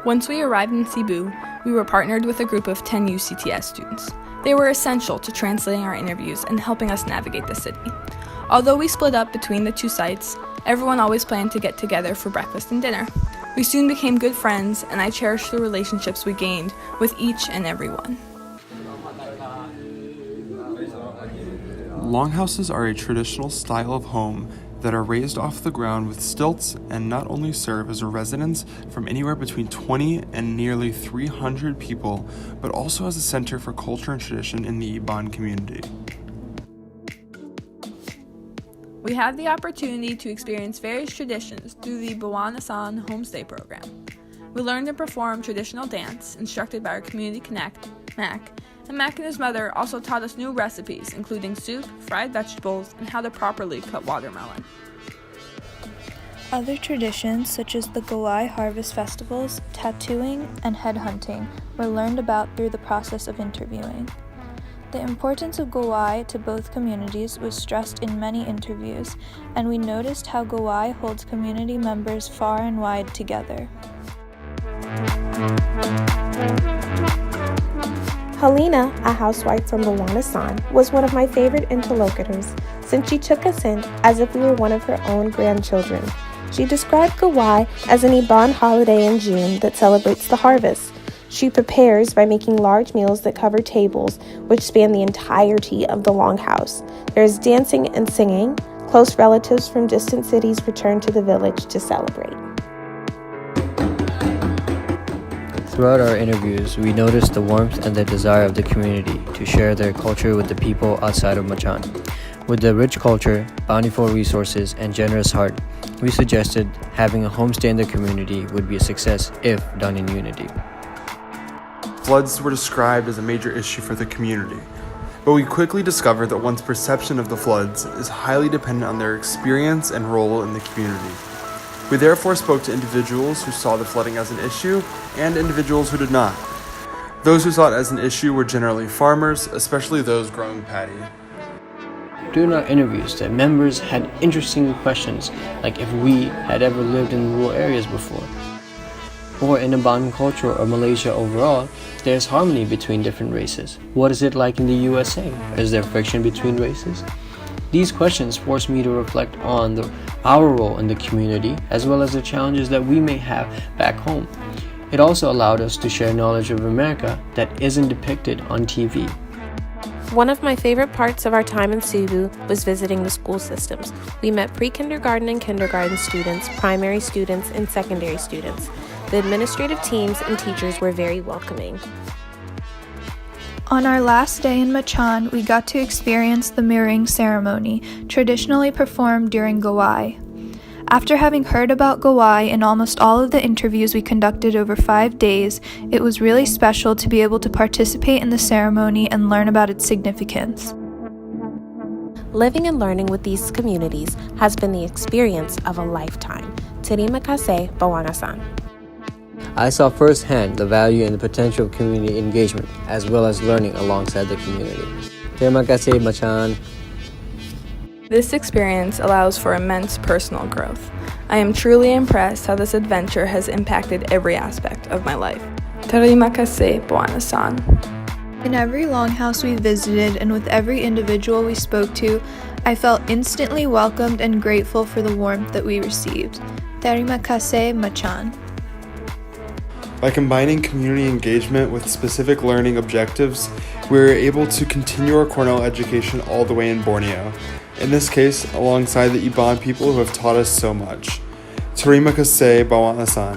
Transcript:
Once we arrived in Sibu, we were partnered with a group of 10 UCTS students. They were essential to translating our interviews and helping us navigate the city. Although we split up between the two sites, everyone always planned to get together for breakfast and dinner. We soon became good friends, and I cherish the relationships we gained with each and every one. Longhouses are a traditional style of home that are raised off the ground with stilts and not only serve as a residence from anywhere between 20 and nearly 300 people, but also as a center for culture and tradition in the Iban community. We had the opportunity to experience various traditions through the Bawang Assan homestay program. We learned and performed traditional dance instructed by our community connect, Mac, and Mac and his mother also taught us new recipes, including soup, fried vegetables, and how to properly cut watermelon. Other traditions, such as the Gawai harvest festivals, tattooing, and headhunting, were learned about through the process of interviewing. The importance of Gawai to both communities was stressed in many interviews, and we noticed how Gawai holds community members far and wide together. Helena, a housewife from Bawang Assan, was one of my favorite interlocutors since she took us in as if we were one of her own grandchildren. She described Gawai as an Iban holiday in June that celebrates the harvest. She prepares by making large meals that cover tables which span the entirety of the longhouse. There is dancing and singing. Close relatives from distant cities return to the village to celebrate. Throughout our interviews, we noticed the warmth and the desire of the community to share their culture with the people outside of Machan. With the rich culture, bountiful resources, and generous heart, we suggested having a homestay in the community would be a success if done in unity. Floods were described as a major issue for the community, but we quickly discovered that one's perception of the floods is highly dependent on their experience and role in the community. We therefore spoke to individuals who saw the flooding as an issue and individuals who did not. Those who saw it as an issue were generally farmers, especially those growing paddy. During our interviews, the members had interesting questions, like if we had ever lived in rural areas before. Or in Iban culture or Malaysia overall, there's harmony between different races. What is it like in the USA? Is there friction between races? These questions forced me to reflect on our role in the community, as well as the challenges that we may have back home. It also allowed us to share knowledge of America that isn't depicted on TV. One of my favorite parts of our time in Sibu was visiting the school systems. We met pre-kindergarten and kindergarten students, primary students, and secondary students. The administrative teams and teachers were very welcoming. On our last day in Machan, we got to experience the mirroring ceremony, traditionally performed during Gawai. After having heard about Gawai in almost all of the interviews we conducted over 5 days, it was really special to be able to participate in the ceremony and learn about its significance. Living and learning with these communities has been the experience of a lifetime. Terima kasih, Bawang Assan. I saw firsthand the value and the potential of community engagement, as well as learning alongside the community. Terima kasih, Machan. This experience allows for immense personal growth. I am truly impressed how this adventure has impacted every aspect of my life. Terima kasih, Bawang Assan. In every longhouse we visited and with every individual we spoke to, I felt instantly welcomed and grateful for the warmth that we received. Terima kasih, Machan. By combining community engagement with specific learning objectives, we were able to continue our Cornell education all the way in Borneo. In this case, alongside the Iban people who have taught us so much. Terima kasih, Bawang Assan.